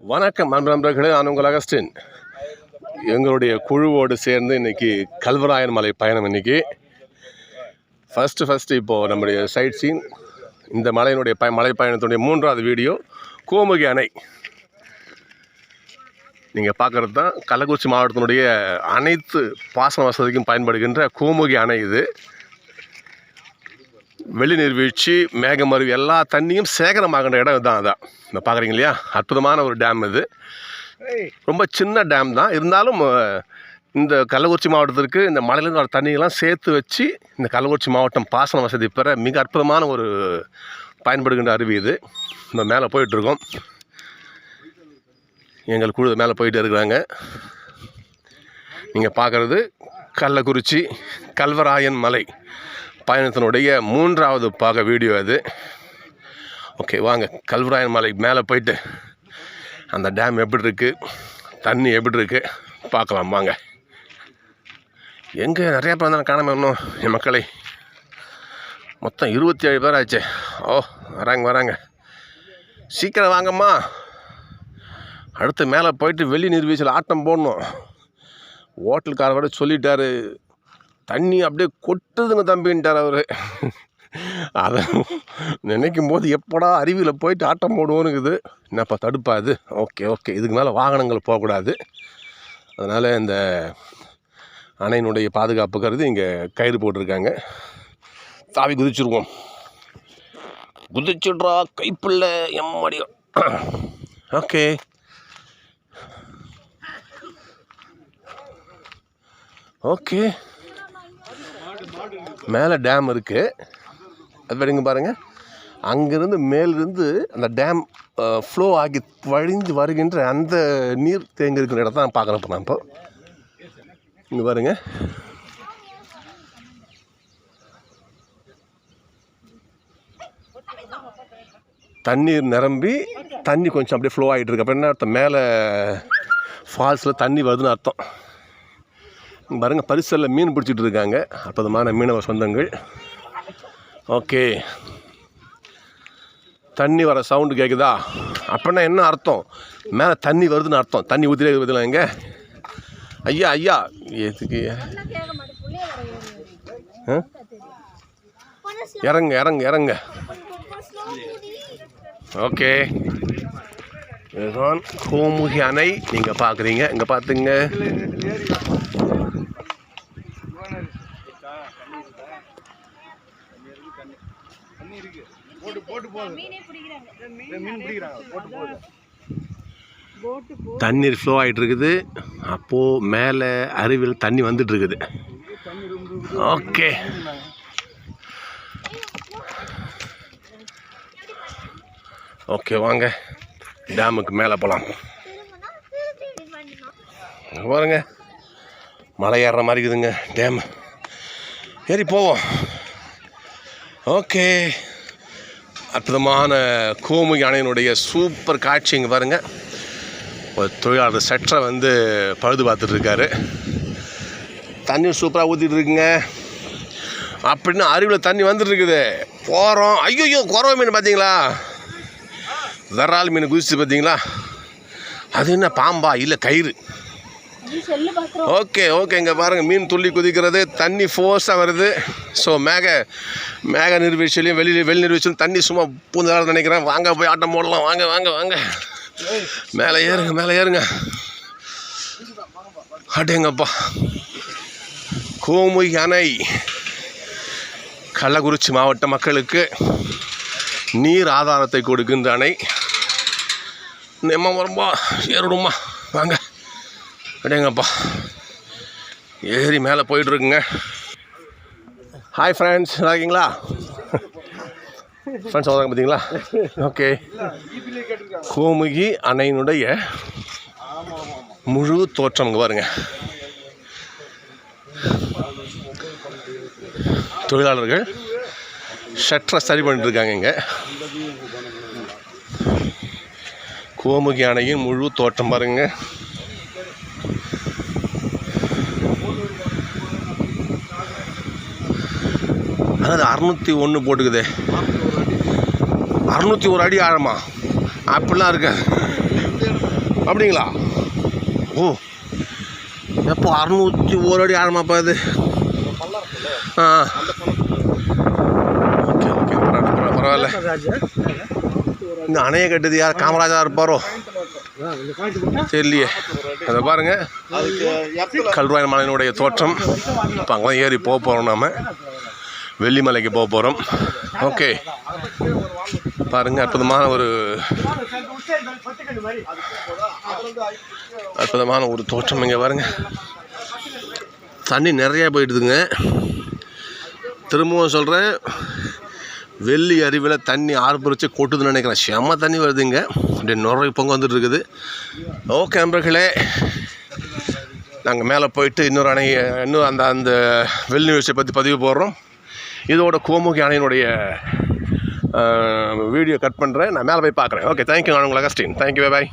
வணக்கம் நண்பர்களே, நான் உங்கள் அகஸ்டின். எங்களுடைய குழுவோடு சேர்ந்து இன்றைக்கி கல்வராயன் மலை பயணம். இன்றைக்கி ஃபஸ்ட்டு இப்போது நம்முடைய சைட் சீன் இந்த மலையினுடைய மலை பயணத்துடைய 3வது வீடியோ கோமுகி அணை. நீங்கள் பார்க்குறது தான் கள்ளக்குறிச்சி மாவட்டத்தினுடைய அனைத்து பாசன வசதிக்கும் பயன்படுகின்ற கோமுகி அணை. இது வெளி நீர்வீழ்ச்சி, மேகமருவி எல்லா தண்ணியும் சேகரமாகின்ற இடம் இதுதான். அதான் இந்த பார்க்குறீங்க இல்லையா, அற்புதமான ஒரு டேம். இது ரொம்ப சின்ன டேம் தான், இருந்தாலும் இந்த கள்ளக்குறிச்சி மாவட்டத்திற்கு இந்த மலையிலேருந்து வர தண்ணியெல்லாம் சேர்த்து வச்சு இந்த கள்ளக்குறிச்சி மாவட்டம் பாசன வசதி பெற மிக அற்புதமான ஒரு பயன்படுகின்ற அருவி இது. இந்த மேலே போயிட்டுருக்கோம், எங்கள் குழு மேலே போயிட்டு இருக்கிறாங்க. நீங்கள் பார்க்குறது கள்ளக்குறிச்சி கல்வராயன் மலை பயணத்தினுடைய 3வது பாக வீடியோ அது. ஓகே, வாங்க கல்வராயன் மலை மேலே போயிட்டு அந்த டேம் எப்படி இருக்குது, தண்ணி எப்படி இருக்குது பார்க்கலாம் வாங்க. எங்கே நிறையா பேர் தான் காணாமல் இன்னும் என் மக்களை. மொத்தம் 27 பேர் ஆச்சு. ஓ, வராங்க சீக்கிரம் வாங்கம்மா. அடுத்து மேலே போயிட்டு வெளி நீர்வீழ்ச்சியில் ஆட்டம் போடணும். ஹோட்டல்கார கூட சொல்லிட்டாரு, தண்ணி அப்படியே கொட்டுதுங்க தம்பின்ட்டார் அவர். அதை நினைக்கும் போது எப்படா அருவியில் போயிட்டு ஆட்டம் போடுவோனுக்குது. என்னப்பா தடுப்பாது? ஓகே, இதுக்கு மேலே வாகனங்கள் போகக்கூடாது. அதனால் இந்த அணையினுடைய பாதுகாப்பு கருதி இங்கே கயிறு போட்டிருக்காங்க. தாவி குதிச்சுடுவோம். குதிச்சுட்றா கைப்பிள்ளை எம்மடியும். ஓகே, மேலே டேம் இருக்குது. அது வரைங்க பாருங்கள், அங்கேருந்து மேலிருந்து அந்த டேம் ஃப்ளோ ஆகி வழிஞ்சு வருகின்ற அந்த நீர் தேங்கி இருக்கிற இடத்த நான் பார்க்குறேன். இப்போ நான் இங்கே பாருங்கள், தண்ணீர் நிரம்பி தண்ணி கொஞ்சம் அப்படியே ஃப்ளோ ஆகிட்டு இருக்கு. அப்போ என்ன அர்த்தம், மேலே ஃபால்ஸில் தண்ணி வருதுன்னு அர்த்தம். பாருங்கள், பரிசலில் மீன் பிடிச்சிட்டு இருக்காங்க அற்புதமான மீனவ சொந்தங்கள். ஓகே, தண்ணி வர சவுண்டு கேட்குதா? அப்படின்னா என்ன அர்த்தம், மேலே தண்ணி வருதுன்னு அர்த்தம். தண்ணி ஊற்றிலே வருதுல. எங்க ஐயா எதுக்கு இறங்க. ஓகே, இதுதான் கோமுகி அணை. நீங்கள் பார்க்குறீங்க, இங்கே பார்த்துங்க. தண்ணீர் ஃப்ளோ ஆகிட்டு இருக்குது. அப்போது மேலே அருவியில் தண்ணி வந்துட்டு இருக்குது. ஓகே வாங்க டேமுக்கு மேலே போகலாம். பாருங்க, மலை ஏறுற மாதிரி இருக்குதுங்க டேம். ஏறி போவோம். ஓகே, அற்புதமான கோமுகி அணையினுடைய சூப்பர் காட்சி. இங்கே பாருங்கள், ஒரு தொழிலாளர் சற்றை பழுது பார்த்துட்ருக்காரு. தண்ணி சூப்பராக ஊற்றிட்டு இருக்குங்க. அப்படின்னு அருவியில் தண்ணி வந்துட்டுருக்குது. போகிறோம். ஐயோ, குறவை மீன் பார்த்தீங்களா? விரால் மீன் குதிச்சு பார்த்தீங்களா? அது என்ன பாம்பா? இல்லை, கயிறு. ஓகே, இங்கே பாருங்கள், மீன் துள்ளி குதிக்கிறது. தண்ணி ஃபோர்ஸாக வருது. ஸோ மேக நீர்வீழ்ச்சியிலையும் வெளி நீர்வீழ்ச்சியும் தண்ணி சும்மா பூந்தாலும் நினைக்கிறேன். வாங்க போய் ஆட்டம் போடலாம். வாங்க மேலே ஏறுங்க. அடேங்கப்பா, கோமுகி அணை கள்ளக்குறிச்சி மாவட்ட மக்களுக்கு நீர் ஆதாரத்தை கொடுக்கின்ற அணை. நம்ம வரும்பா ஏறிடுமா, வாங்க. அடேங்கப்பா, ஏறி மேலே போயிட்டுருக்குங்க. ஹாய் ஃப்ரெண்ட்ஸ், நல்லா இருக்கீங்களா? ஃப்ரெண்ட்ஸ் வந்தாங்க பார்த்தீங்களா? ஓகே, கோமுகி அணையினுடைய முழு தோற்றம் இங்கே பாருங்க. தொழிலாளர்கள் ஷட்டரை சரி பண்ணிட்டுருக்காங்க. இங்கே கோமுகி அணையின் முழு தோற்றம் பாருங்க. அதாவது 601 போட்டுக்குது. 601 அடி ஆழமா அப்படிலாம் இருக்கு. அப்படிங்களா? ஓ, எப்போ 601 அடி ஆழமாப்பா இது? ஆ, ஓகே ஓகே, பரவாயில்ல. இந்த அணையை கட்டுது யார்? காமராஜா இருப்பாரோ தெரியலையே. அதை பாருங்க, கல்வாய் மலையினுடைய தோற்றம். இப்போ அங்கே ஏறி போக போகிறோம், நாம் வெள்ளிமலைக்கு போக போகிறோம். ஓகே, பாருங்க, அற்புதமான ஒரு தோற்றம். இங்கே பாருங்க, தண்ணி நிறையா போயிட்டுதுங்க. திரும்பவும் சொல்கிறேன், வெள்ளி அருவியில் தண்ணி ஆர்ப்பரிச்சு கொட்டுதுன்னு நினைக்கிறேன். செம்ம தண்ணி வருதுங்க, அப்படியே நுரை பொங்க வந்துட்டு இருக்குது. ஓகே நண்பர்களே, நாங்கள் மேலே போயிட்டு இன்னும் அந்த வெள்ளி விஷயத்தை பற்றி பதிவு போடுறோம். இதோட கோமுகி அணையினுடைய வீடியோ கட் பண்ணுறேன். நான் மேலே போய் பார்க்குறேன். Okay, thank you. நான் உங்கள் அகஸ்டின். தேங்க்யூ, பாய்.